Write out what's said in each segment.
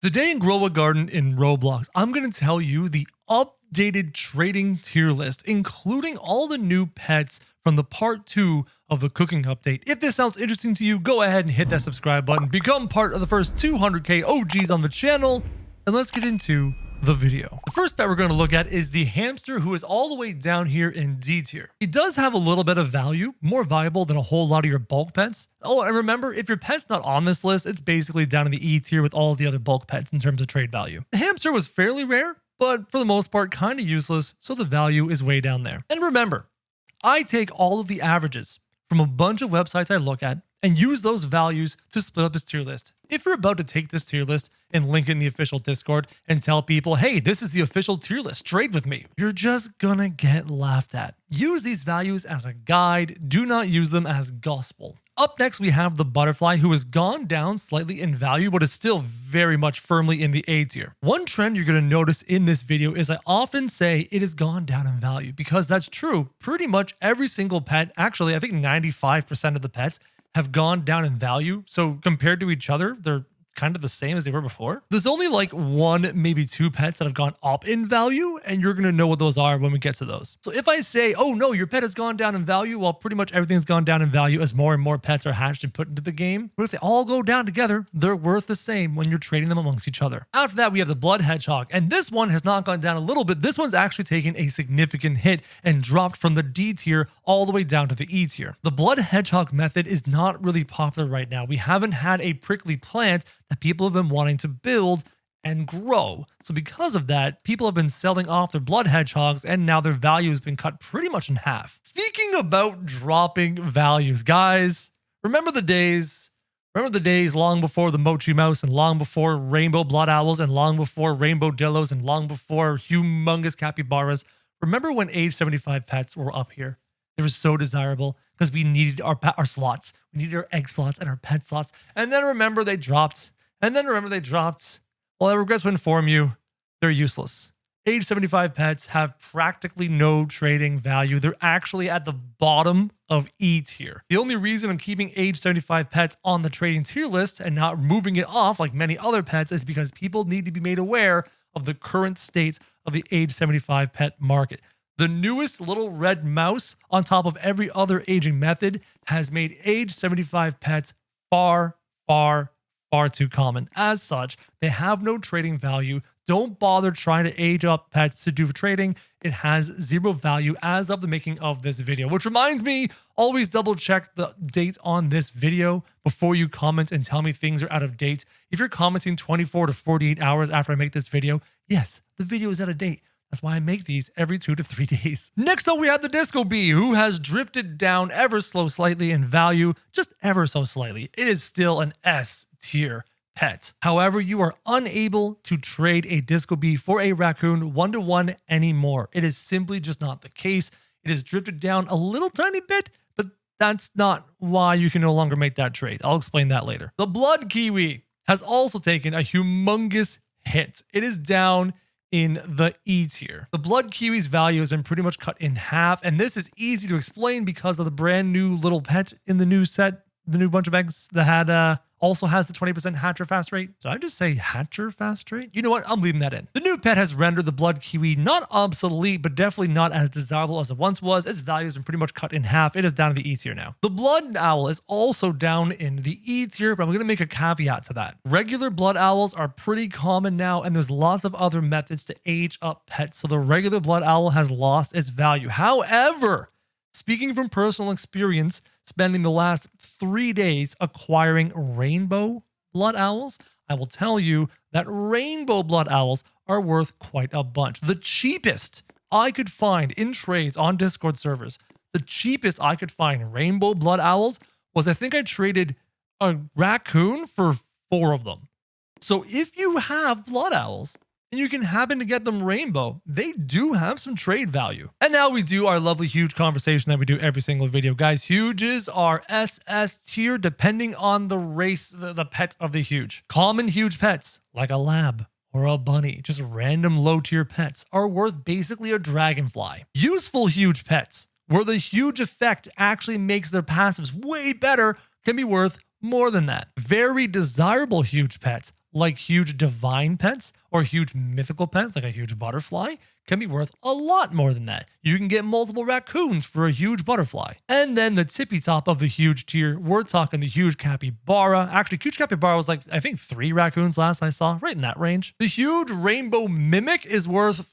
Today in Grow a Garden in Roblox, I'm going to tell you the updated trading tier list, including all the new pets from the part 2 of the cooking update. If this sounds interesting to you, go ahead and hit that subscribe button, become part of the first 200k OGs on the channel, and let's get into the video. The first pet we're going to look at is the hamster, who is all the way down here in D tier. He does have a little bit of value, more valuable than a whole lot of your bulk pets. Oh, and remember, if your pet's not on this list, it's basically down in the E tier with all of the other bulk pets in terms of trade value. The hamster was fairly rare, but for the most part kind of useless, so the value is way down there. And remember, I take all of the averages from a bunch of websites I look at and use those values to split up this tier list. If you're about to take this tier list and link it in the official Discord and tell people, hey, this is the official tier list, trade with me, you're just gonna get laughed at. Use these values as a guide, do not use them as gospel. Up next, we have the butterfly, who has gone down slightly in value, but is still very much firmly in the A tier. One trend you're going to notice in this video is I often say it has gone down in value, because that's true. Pretty much every single pet, actually, I think 95% of the pets have gone down in value. So compared to each other, they're kind of the same as they were before. There's only like one, maybe two pets that have gone up in value, and you're going to know what those are when we get to those. So if I say, oh no, your pet has gone down in value, well, pretty much everything's gone down in value as more and more pets are hatched and put into the game. But if they all go down together, they're worth the same when you're trading them amongst each other. After that, we have the blood hedgehog, and this one has not gone down a little bit. This one's actually taken a significant hit and dropped from the D tier all the way down to the E tier. The blood hedgehog method is not really popular right now. We haven't had a prickly plant that people have been wanting to build and grow. So because of that, people have been selling off their blood hedgehogs, and now their value has been cut pretty much in half. Speaking about dropping values, guys, remember the days long before the mochi mouse, and long before rainbow blood owls, and long before rainbow dillos, and long before humongous capybaras. Remember when age 75 pets were up here? They were so desirable because we needed our slots. We needed our egg slots and our pet slots. And then remember they dropped. Well, I regret to inform you, they're useless. Age 75 pets have practically no trading value. They're actually at the bottom of E tier. The only reason I'm keeping age 75 pets on the trading tier list and not moving it off like many other pets is because people need to be made aware of the current state of the age 75 pet market. The newest little red mouse on top of every other aging method has made age 75 pets far too common. As such, they have no trading value. Don't bother trying to age up pets to do trading. It has zero value as of the making of this video. Which reminds me, always double check the date on this video before you comment and tell me things are out of date. If you're commenting 24 to 48 hours after I make this video, yes, the video is out of date. That's why I make these every 2 to 3 days. Next up, we have the disco bee, who has drifted down ever so slightly in value, just ever so slightly. It is still an S tier pet. However, you are unable to trade a disco bee for a raccoon 1-to-1 anymore. It is simply just not the case. It has drifted down a little tiny bit, but that's not why you can no longer make that trade. I'll explain that later. The blood kiwi has also taken a humongous hit. It is down in the E tier. The blood kiwi's value has been pretty much cut in half, and this is easy to explain because of the brand new little pet in the new set, the new bunch of eggs that had also has the 20% hatcher fast rate. Did I just say hatcher fast rate? You know what? I'm leaving that in. The new pet has rendered the blood kiwi not obsolete, but definitely not as desirable as it once was. Its value has been pretty much cut in half. It is down to the E tier now. The blood owl is also down in the E tier, but I'm going to make a caveat to that. Regular blood owls are pretty common now, and there's lots of other methods to age up pets, so the regular blood owl has lost its value. However, speaking from personal experience, spending the last 3 days acquiring rainbow blood owls, I will tell you that rainbow blood owls are worth quite a bunch. The cheapest I could find in trades on Discord servers, the cheapest I could find rainbow blood owls was, I think I traded a raccoon for 4 of them. So if you have blood owls, and you can happen to get them rainbow, they do have some trade value. And now we do our lovely huge conversation that we do every single video. Guys, huges are SS tier depending on the race, the pet of the huge. Common huge pets, like a lab or a bunny, just random low tier pets, are worth basically a dragonfly. Useful huge pets, where the huge effect actually makes their passives way better, can be worth more than that. Very desirable huge pets, like huge divine pets or huge mythical pets like a huge butterfly can be worth a lot more than that. You can get multiple raccoons for a huge butterfly. And then the tippy top of the huge tier, we're talking the huge capybara. Actually, huge capybara was like, I think 3 raccoons last I saw, right in that range. The huge rainbow mimic is worth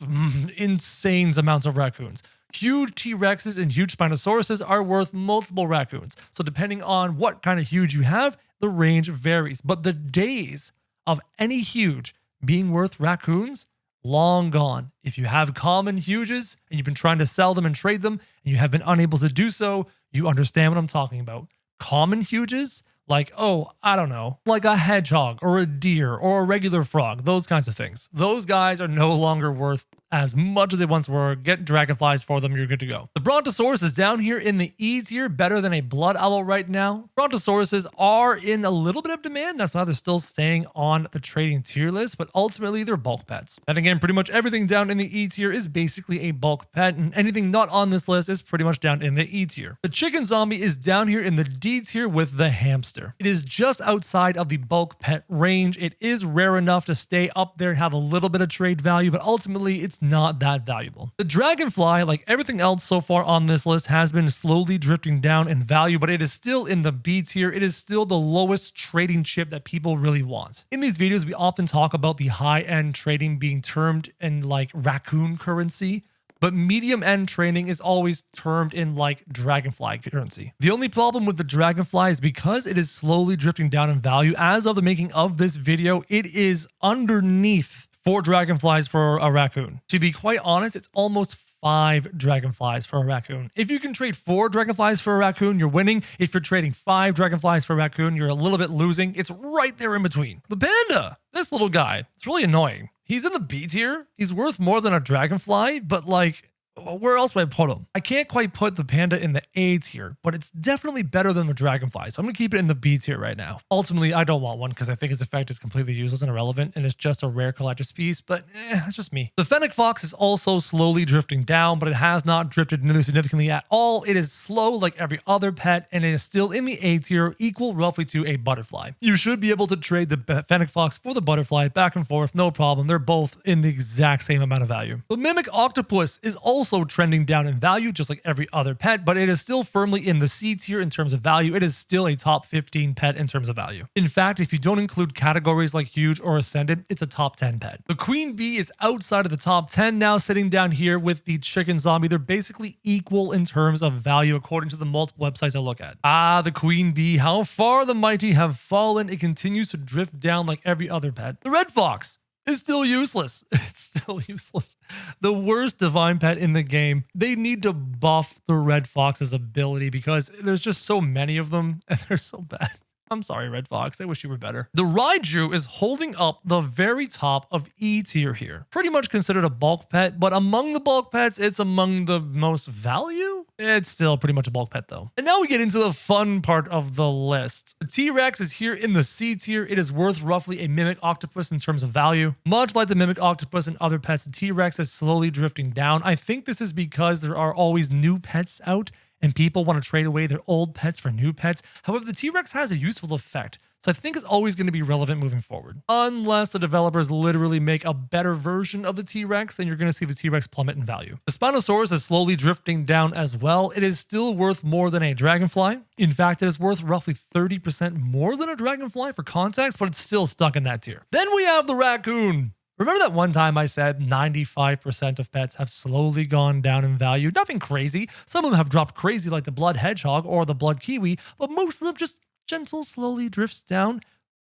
insane amounts of raccoons. Huge T-Rexes and huge Spinosauruses are worth multiple raccoons. So depending on what kind of huge you have, the range varies. But the days of any huge being worth raccoons, long gone. If you have common huges and you've been trying to sell them and trade them and you have been unable to do so, you understand what I'm talking about. Common huges, like, oh, I don't know, like a hedgehog or a deer or a regular frog, those kinds of things. Those guys are no longer worth as much as they once were. Get dragonflies for them, you're good to go. The Brontosaurus is down here in the E tier, better than a blood owl right now. Brontosauruses are in a little bit of demand. That's why they're still staying on the trading tier list, but ultimately they're bulk pets. And again, pretty much everything down in the E tier is basically a bulk pet, and anything not on this list is pretty much down in the E tier. The chicken zombie is down here in the D tier with the hamster. It is just outside of the bulk pet range. It is rare enough to stay up there and have a little bit of trade value, but ultimately it's not that valuable. The dragonfly, like everything else so far on this list, has been slowly drifting down in value, but it is still in the B tier. It is still the lowest trading chip that people really want. In these videos, we often talk about the high-end trading being termed in like raccoon currency, but medium-end trading is always termed in like dragonfly currency. The only problem with the dragonfly is because it is slowly drifting down in value. As of the making of this video, it is underneath 4 dragonflies for a raccoon. To be quite honest, it's almost 5 dragonflies for a raccoon. If you can trade 4 dragonflies for a raccoon, you're winning. If you're trading 5 dragonflies for a raccoon, you're a little bit losing. It's right there in between. The panda, this little guy, it's really annoying. He's in the B tier. He's worth more than a dragonfly, but like, where else would I put him? I can't quite put the panda in the A tier, but it's definitely better than the dragonfly. So I'm going to keep it in the B tier right now. Ultimately, I don't want one because I think its effect is completely useless and irrelevant, and it's just a rare collector's piece, but that's just me. The fennec fox is also slowly drifting down, but it has not drifted nearly significantly at all. It is slow like every other pet, and it is still in the A tier, equal roughly to a butterfly. You should be able to trade the fennec fox for the butterfly back and forth, no problem. They're both in the exact same amount of value. The mimic octopus is also trending down in value, just like every other pet, but it is still firmly in the C tier in terms of value. It is still a top 15 pet in terms of value. In fact, if you don't include categories like huge or ascendant, it's a top 10 pet. The queen bee is outside of the top 10 now, sitting down here with the chicken zombie. They're basically equal in terms of value according to the multiple websites I look at. Ah, the queen bee, how far the mighty have fallen. It continues to drift down like every other pet. The red fox is still useless. It's still useless. The worst divine pet in the game. They need to buff the red fox's ability because there's just so many of them and they're so bad. I'm sorry, Red Fox. I wish you were better. The Raiju is holding up the very top of E tier here. Pretty much considered a bulk pet, but among the bulk pets, it's among the most value. It's still pretty much a bulk pet though. And now we get into the fun part of the list. The T-Rex is here in the C tier. It is worth roughly a mimic octopus in terms of value. Much like the mimic octopus and other pets, the T-Rex is slowly drifting down. I think this is because there are always new pets out and people want to trade away their old pets for new pets. However, the T-Rex has a useful effect, so I think it's always going to be relevant moving forward. Unless the developers literally make a better version of the T-Rex, then you're going to see the T-Rex plummet in value. The Spinosaurus is slowly drifting down as well. It is still worth more than a dragonfly. In fact, it is worth roughly 30% more than a dragonfly for context, but it's still stuck in that tier. Then we have the raccoon. Remember that one time I said 95% of pets have slowly gone down in value? Nothing crazy. Some of them have dropped crazy like the blood hedgehog or the blood kiwi, but most of them just gentle slowly drifts down.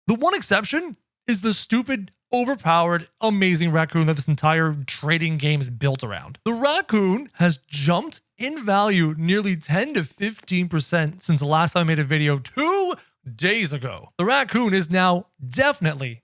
The one exception is the stupid, overpowered, amazing raccoon that this entire trading game is built around. The raccoon has jumped in value nearly 10 to 15% since the last time I made a video 2 days ago. The raccoon is now definitely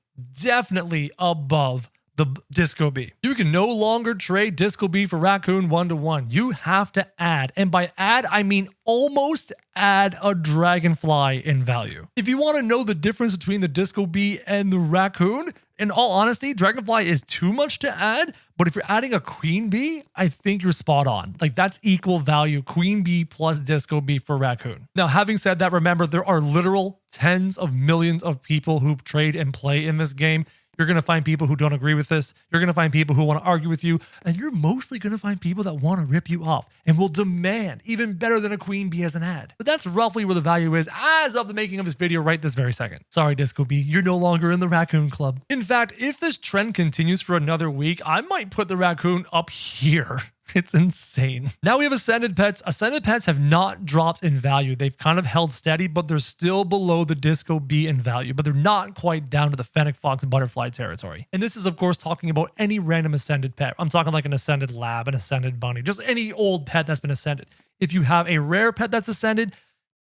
above the Disco Bee. You can no longer trade Disco Bee for Raccoon 1-to-1. You have to add, and by add, I mean almost add a dragonfly in value. If you want to know the difference between the Disco Bee and the Raccoon, In all honesty, Dragonfly is too much to add, but if you're adding a queen bee, I think you're spot on. Like that's equal value, queen bee plus disco bee for raccoon. Now, having said that, remember there are literal tens of millions of people who trade and play in this game. You're going to find people who don't agree with this. You're going to find people who want to argue with you. And you're mostly going to find people that want to rip you off and will demand even better than a queen bee as an ad. But that's roughly where the value is as of the making of this video right this very second. Sorry, Disco Bee, you're no longer in the raccoon club. In fact, if this trend continues for another week, I might put the raccoon up here. It's insane. Now we have Ascended Pets. Ascended Pets have not dropped in value. They've kind of held steady, but they're still below the Disco Bee in value, but they're not quite down to the Fennec Fox and Butterfly territory. And this is, of course, talking about any random Ascended pet. I'm talking like an Ascended Lab, an Ascended Bunny, just any old pet that's been Ascended. If you have a rare pet that's Ascended,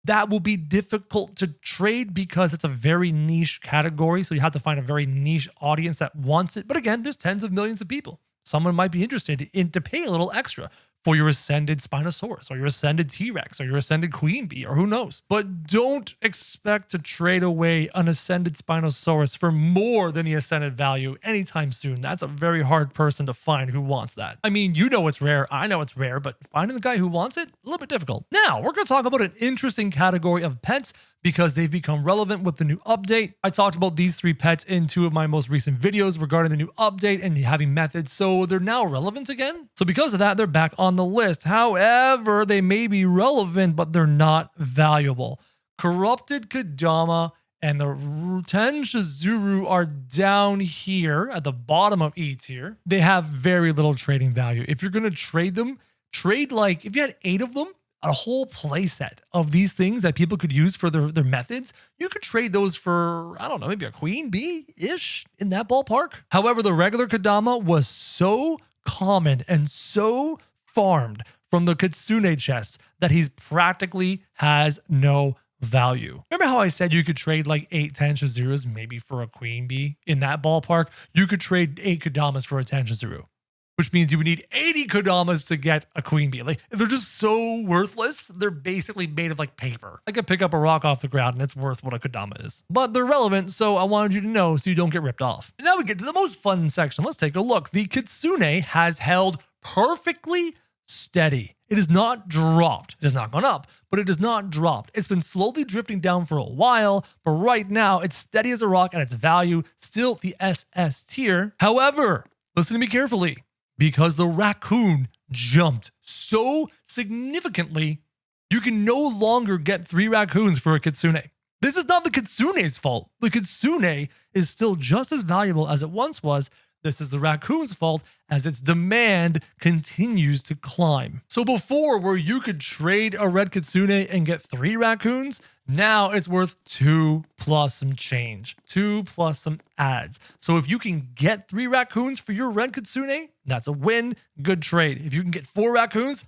that will be difficult to trade because it's a very niche category. So you have to find a very niche audience that wants it. But again, there's tens of millions of people. Someone might be interested in to pay a little extra for your Ascended Spinosaurus or your Ascended T-Rex or your Ascended Queen Bee or who knows. But don't expect to trade away an Ascended Spinosaurus for more than the Ascended value anytime soon. That's a very hard person to find who wants that. I mean, you know it's rare, I know it's rare, but finding the guy who wants it, a little bit difficult. Now, we're going to talk about an interesting category of pets because they've become relevant with the new update. I talked about these three pets in two of my most recent videos regarding the new update and having methods, so they're now relevant again. So because of that, they're back on the list. However, they may be relevant, but they're not valuable. Corrupted Kadama and the Tenshizuru are down here at the bottom of E tier. They have very little trading value. If you're going to trade them, trade like, if you had 8 of them, a whole playset of these things that people could use for their methods, you could trade those for, I don't know, maybe a queen bee-ish in that ballpark. However, the regular Kadama was so common and so farmed from the Kitsune chests that he's practically has no value. Remember how I said you could trade like 8 Tenshizurus maybe for a queen bee? In that ballpark, you could trade 8 Kadamas for a Tenshizuru, which means you would need 80 Kodamas to get a queen bee. Like, they're just so worthless. They're basically made of like paper. I could pick up a rock off the ground and it's worth what a Kodama is. But they're relevant, so I wanted you to know so you don't get ripped off. And now we get to the most fun section. Let's take a look. The Kitsune has held perfectly steady. It has not dropped. It has not gone up, but it has not dropped. It's been slowly drifting down for a while, but right now it's steady as a rock at its value, still the SS tier. However, listen to me carefully. Because the raccoon jumped so significantly, you can no longer get 3 raccoons for a Kitsune. This is not the Kitsune's fault. The Kitsune is still just as valuable as it once was. This is the raccoon's fault as its demand continues to climb. So before, where you could trade a red Kitsune and get 3 raccoons, now it's worth 2 plus some change, 2 plus some ads. So if you can get 3 raccoons for your red Kitsune, that's a win, good trade. If you can get 4 raccoons,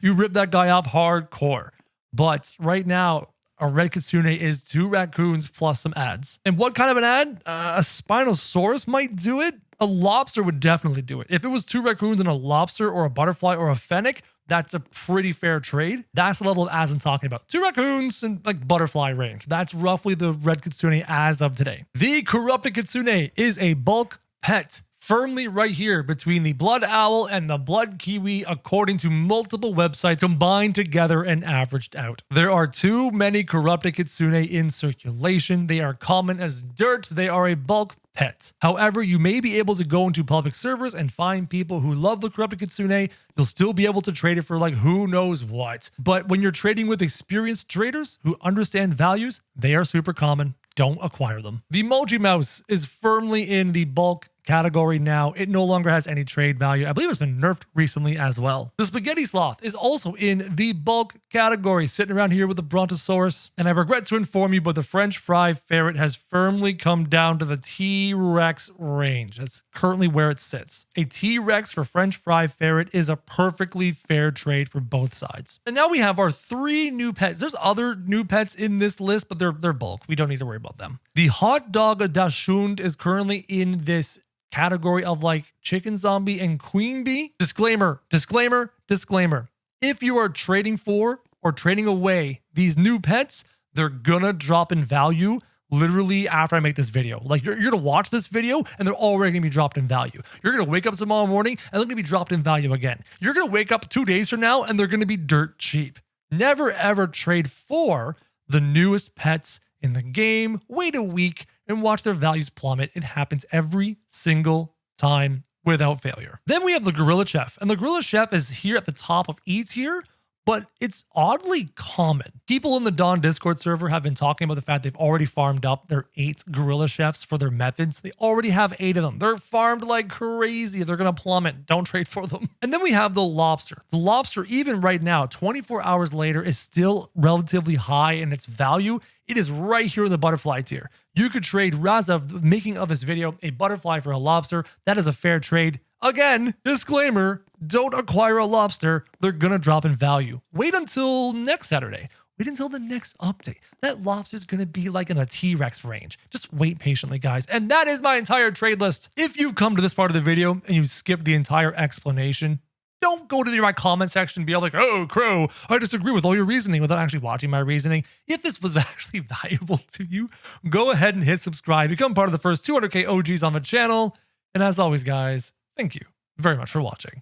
you rip that guy off hardcore. But right now, a red Kitsune is 2 raccoons plus some ads. And what kind of an ad? A Spinosaurus might do it. A lobster would definitely do it. If it was 2 raccoons and a lobster or a butterfly or a fennec, that's a pretty fair trade. That's the level of ads I'm talking about. 2 raccoons and like butterfly range. That's roughly the red Kitsune as of today. The Corrupted Kitsune is a bulk pet, firmly right here between the blood owl and the blood kiwi, according to multiple websites combined together and averaged out. There are too many Corrupted Kitsune in circulation. They are common as dirt. They are a bulk pet. However, you may be able to go into public servers and find people who love the Corrupted Kitsune. You'll still be able to trade it for like who knows what. But when you're trading with experienced traders who understand values, they are super common. Don't acquire them. The Moji Mouse is firmly in the bulk category now. It no longer has any trade value. I believe it's been nerfed recently as well. The Spaghetti Sloth is also in the bulk category, sitting around here with the Brontosaurus. And I regret to inform you, but the French fry ferret has firmly come down to the T-Rex range. That's currently where it sits. A T-Rex for French fry ferret is a perfectly fair trade for both sides. And now we have our 3 new pets. There's other new pets in this list, but they're bulk. We don't need to worry about them. The Hot Dog Dachshund is currently in this category of like chicken zombie and queen bee. Disclaimer, disclaimer, disclaimer. If you are trading for or trading away these new pets, they're gonna drop in value literally after I make this video. Like you're gonna watch this video and they're already gonna be dropped in value. You're gonna wake up tomorrow morning and they're gonna be dropped in value again. You're gonna wake up 2 days from now and they're gonna be dirt cheap. Never ever trade for the newest pets in the game. Wait a week and watch their values plummet. It happens every single time without failure. Then we have the Gorilla Chef, and the Gorilla Chef is here at the top of E tier, but it's oddly common. People in the Dawn Discord server have been talking about the fact they've already farmed up their 8 Gorilla Chefs for their methods. They already have 8 of them. They're farmed like crazy. They're gonna plummet. Don't trade for them. And then we have the Lobster. The Lobster, even right now, 24 hours later, is still relatively high in its value. It is right here in the butterfly tier. You could trade, as of the making of this video, a butterfly for a lobster. That is a fair trade. Again, disclaimer, don't acquire a lobster. They're gonna drop in value. Wait until next Saturday. Wait until the next update. That lobster is gonna be like in a T-Rex range. Just wait patiently, guys. And that is my entire trade list. If you've come to this part of the video and you skipped the entire explanation, don't go to my comment section and be all like, oh, Kro, I disagree with all your reasoning without actually watching my reasoning. If this was actually valuable to you, go ahead and hit subscribe. Become part of the first 200K OGs on the channel. And as always, guys, thank you very much for watching.